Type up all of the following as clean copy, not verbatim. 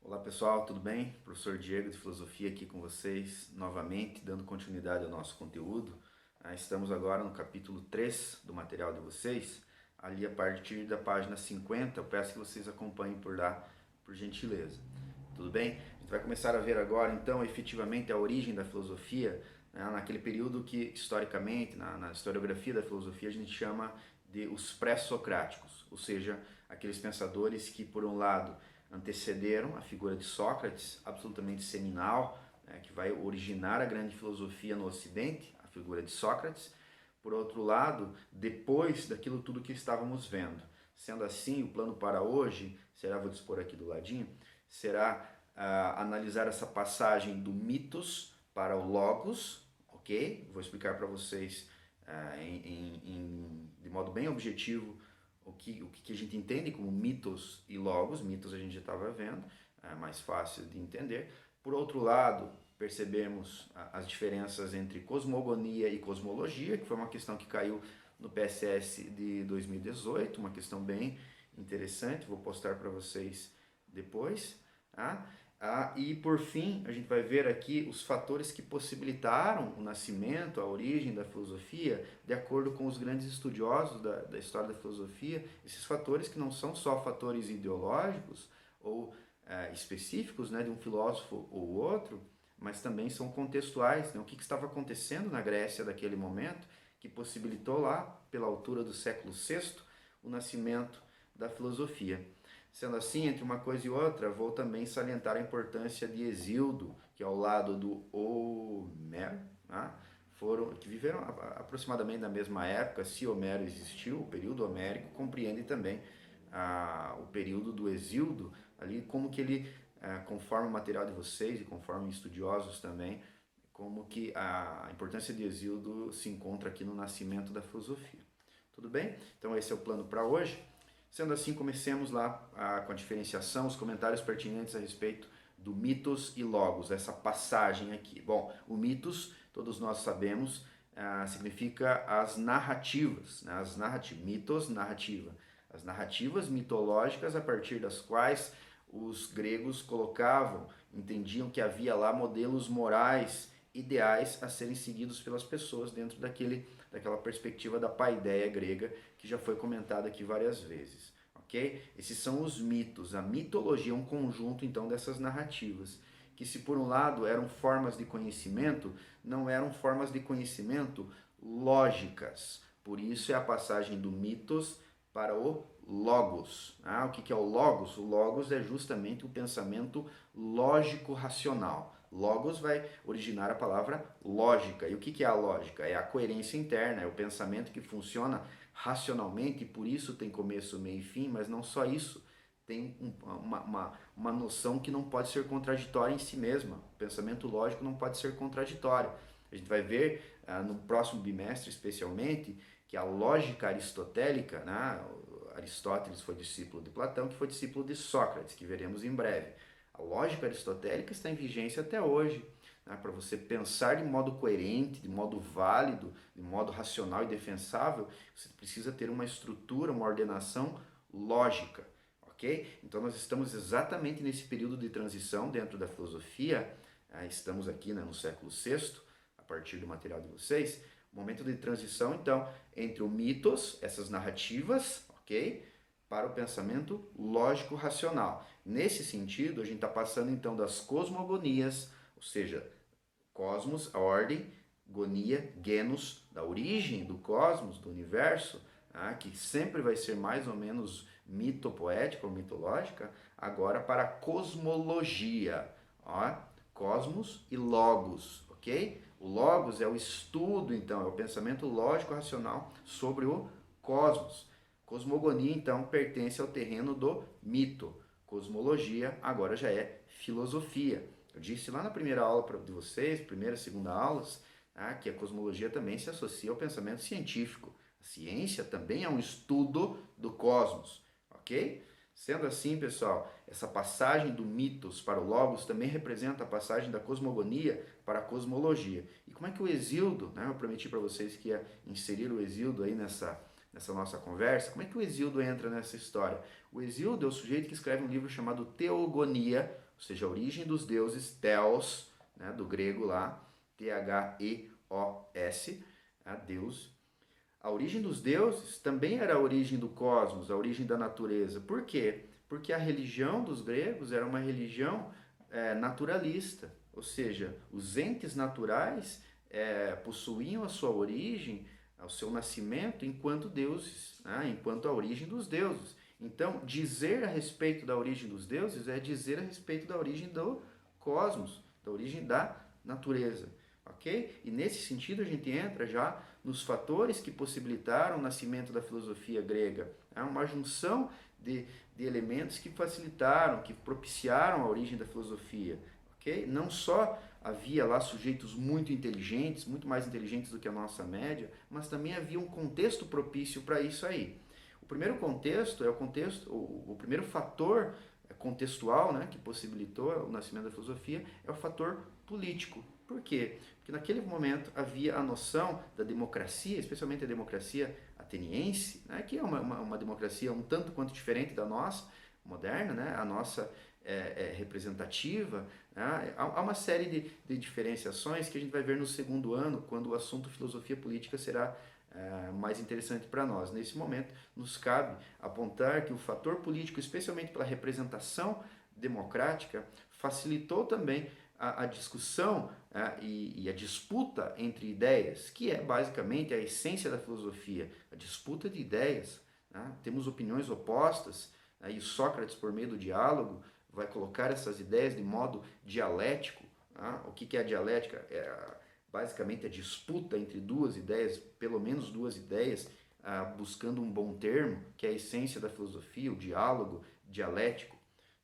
Olá pessoal, tudo bem? Professor Diego de Filosofia aqui com vocês novamente, dando continuidade ao nosso conteúdo. Estamos agora no capítulo 3 do material de vocês, ali a partir da página 50, eu peço que vocês acompanhem por lá, por gentileza. Tudo bem? A gente vai começar a ver agora então efetivamente a origem da filosofia, naquele período que historicamente, na historiografia da filosofia, a gente chama de os pré-socráticos, ou seja, aqueles pensadores que por um lado antecederam a figura de Sócrates, absolutamente seminal, que vai originar a grande filosofia no Ocidente, a figura de Sócrates. Por outro lado, depois daquilo tudo que estávamos vendo. Sendo assim, o plano para hoje será, vou dispor aqui do ladinho, será analisar essa passagem do mitos para o logos, ok? Vou explicar para vocês de modo bem objetivo o que a gente entende como mitos e logos. Mitos a gente já estava vendo, é mais fácil de entender. Por outro lado, percebemos as diferenças entre cosmogonia e cosmologia, que foi uma questão que caiu no PSS de 2018, uma questão bem interessante, vou postar para vocês depois. E por fim, a gente vai ver aqui os fatores que possibilitaram o nascimento, a origem da filosofia, de acordo com os grandes estudiosos da história da filosofia, esses fatores que não são só fatores ideológicos ou específicos, de um filósofo ou outro, mas também são contextuais, o que estava acontecendo na Grécia daquele momento, que possibilitou lá, pela altura do século VI, o nascimento da filosofia. Sendo assim, entre uma coisa e outra, vou também salientar a importância de Hesíodo, que ao lado do Homero, que viveram aproximadamente na mesma época. Se Homero existiu, o período homérico compreende também o período do Hesíodo, ali como que ele, conforme o material de vocês e conforme estudiosos também, como que a importância de Hesíodo se encontra aqui no nascimento da filosofia. Tudo bem? Então esse é o plano para hoje. Sendo assim, comecemos lá com a diferenciação, os comentários pertinentes a respeito do mitos e logos, essa passagem aqui. Bom, o mitos, todos nós sabemos, significa as narrativas, mitos, narrativa. As narrativas mitológicas a partir das quais os gregos entendiam que havia lá modelos morais, ideais a serem seguidos pelas pessoas dentro daquela perspectiva da paideia grega, que já foi comentada aqui várias vezes, ok? Esses são os mitos. A mitologia é um conjunto, então, dessas narrativas, que se por um lado eram formas de conhecimento, não eram formas de conhecimento lógicas. Por isso é a passagem do mitos para o logos. O que é o logos? O logos é justamente o pensamento lógico-racional. Logos vai originar a palavra lógica. E o que é a lógica? É a coerência interna, é o pensamento que funciona racionalmente, e por isso tem começo, meio e fim, mas não só isso. Tem uma noção que não pode ser contraditória em si mesma. O pensamento lógico não pode ser contraditório. A gente vai ver no próximo bimestre, especialmente, que a lógica aristotélica, Aristóteles foi discípulo de Platão, que foi discípulo de Sócrates, que veremos em breve. A lógica aristotélica está em vigência até hoje. Para você pensar de modo coerente, de modo válido, de modo racional e defensável, você precisa ter uma estrutura, uma ordenação lógica, ok? Então nós estamos exatamente nesse período de transição dentro da filosofia. Estamos aqui no século VI, a partir do material de vocês, momento de transição, então, entre o mitos, essas narrativas, ok? Para o pensamento lógico-racional. Nesse sentido, a gente está passando então das cosmogonias, ou seja, cosmos, a ordem, gonia, genus, da origem do cosmos, do universo, que sempre vai ser mais ou menos mitopoética ou mitológica, agora para a cosmologia. Cosmos e logos, ok? O logos é o estudo, então, é o pensamento lógico-racional sobre o cosmos. Cosmogonia, então, pertence ao terreno do mito. Cosmologia agora já é filosofia. Eu disse lá na primeira aula de vocês, primeira, segunda aulas, que a cosmologia também se associa ao pensamento científico. A ciência também é um estudo do cosmos, ok? Sendo assim, pessoal, essa passagem do mitos para o logos também representa a passagem da cosmogonia para a cosmologia. E como é que o Hesíodo, né, eu prometi para vocês que ia inserir o Hesíodo aí nessa nossa conversa, como é que o Hesíodo entra nessa história? O Hesíodo é o sujeito que escreve um livro chamado Teogonia, ou seja, a origem dos deuses, Theos, né, do grego lá, Theos, Deus. A origem dos deuses também era a origem do cosmos, a origem da natureza. Por quê? Porque a religião dos gregos era uma religião naturalista, ou seja, os entes naturais possuíam a sua origem, o seu nascimento enquanto deuses, né? Enquanto a origem dos deuses. Então, dizer a respeito da origem dos deuses é dizer a respeito da origem do cosmos, da origem da natureza. Ok? E nesse sentido a gente entra já nos fatores que possibilitaram o nascimento da filosofia grega. É uma junção de elementos que facilitaram, que propiciaram a origem da filosofia. Ok? Não só havia lá sujeitos muito inteligentes, muito mais inteligentes do que a nossa média, mas também havia um contexto propício para isso aí. O primeiro contexto é o primeiro fator contextual, né, que possibilitou o nascimento da filosofia é o fator político. Por quê? Porque naquele momento havia a noção da democracia, especialmente a democracia ateniense, né, que é uma democracia um tanto quanto diferente da nossa, moderna, né, a nossa representativa. Né, há uma série de diferenciações que a gente vai ver no segundo ano, quando o assunto filosofia política será mais interessante para nós. Nesse momento, nos cabe apontar que o fator político, especialmente pela representação democrática, facilitou também a discussão e a disputa entre ideias, que é basicamente a essência da filosofia, a disputa de ideias. Né? Temos opiniões opostas, e Sócrates, por meio do diálogo, vai colocar essas ideias de modo dialético. Né? O que é a dialética? Basicamente a disputa entre duas ideias, pelo menos duas ideias, buscando um bom termo, que é a essência da filosofia, o diálogo dialético.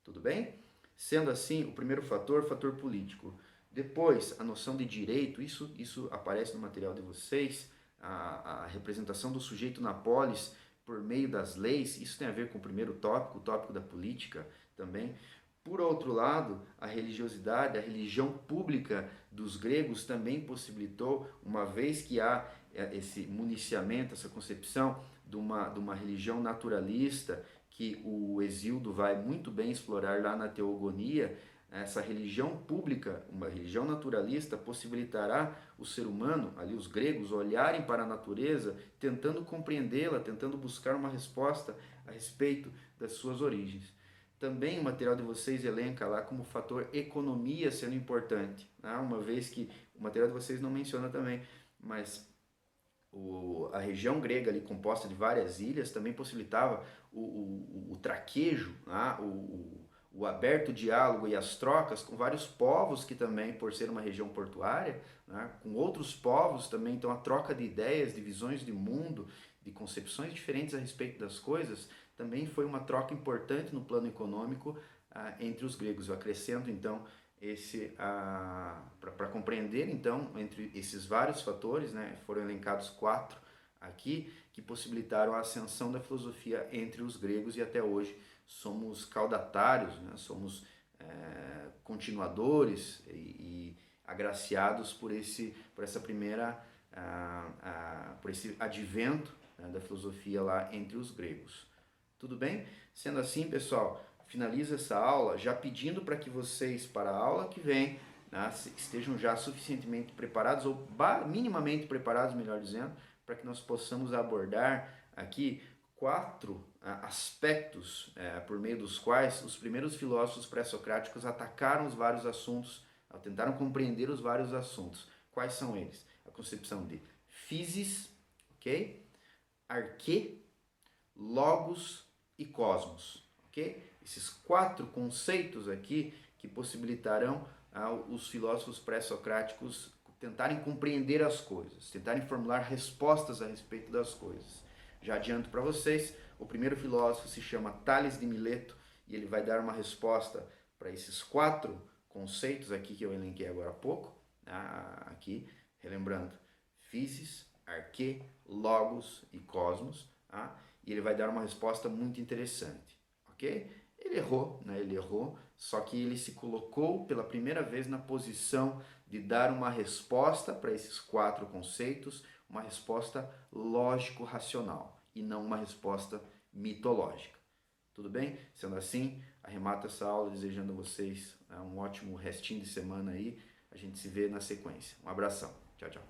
Tudo bem? Sendo assim, o primeiro fator, fator político. Depois, a noção de direito, isso aparece no material de vocês, a representação do sujeito na polis por meio das leis, isso tem a ver com o primeiro tópico, o tópico da política também. Por outro lado, a religiosidade, a religião pública dos gregos também possibilitou, uma vez que há esse municiamento, essa concepção de uma religião naturalista, que o Hesíodo vai muito bem explorar lá na Teogonia, essa religião pública, uma religião naturalista, possibilitará o ser humano, ali os gregos, olharem para a natureza, tentando compreendê-la, tentando buscar uma resposta a respeito das suas origens. Também o material de vocês elenca lá como fator economia sendo importante, né? Uma vez que o material de vocês não menciona também, mas a região grega ali composta de várias ilhas também possibilitava o traquejo, né? O aberto diálogo e as trocas com vários povos que também, por ser uma região portuária, né? Com outros povos também, então a troca de ideias, de visões de mundo, de concepções diferentes a respeito das coisas, também foi uma troca importante no plano econômico entre os gregos. Eu acrescento então para compreender então entre esses vários fatores, né, foram elencados 4 aqui que possibilitaram a ascensão da filosofia entre os gregos e até hoje somos caudatários, né, somos continuadores e agraciados por essa primeira por esse advento, né, da filosofia lá entre os gregos. Tudo bem? Sendo assim, pessoal, finalizo essa aula já pedindo para que vocês, para a aula que vem, né, estejam já suficientemente preparados, ou minimamente preparados, melhor dizendo, para que nós possamos abordar aqui 4 aspectos por meio dos quais os primeiros filósofos pré-socráticos atacaram os vários assuntos, tentaram compreender os vários assuntos. Quais são eles? A concepção de physis, ok? Arquê, logos e cosmos, ok? Esses 4 conceitos aqui que possibilitarão os filósofos pré-socráticos tentarem compreender as coisas, tentarem formular respostas a respeito das coisas. Já adianto para vocês, o primeiro filósofo se chama Tales de Mileto e ele vai dar uma resposta para esses 4 conceitos aqui que eu elenquei agora há pouco, aqui, relembrando, physis, arquê, logos e cosmos, e ele vai dar uma resposta muito interessante. ok? Ele errou, né? Ele errou, só que ele se colocou pela primeira vez na posição de dar uma resposta para esses 4 conceitos, uma resposta lógico-racional e não uma resposta mitológica. Tudo bem? Sendo assim, arremato essa aula desejando a vocês um ótimo restinho de semana aí. A gente se vê na sequência. Um abração. Tchau, tchau.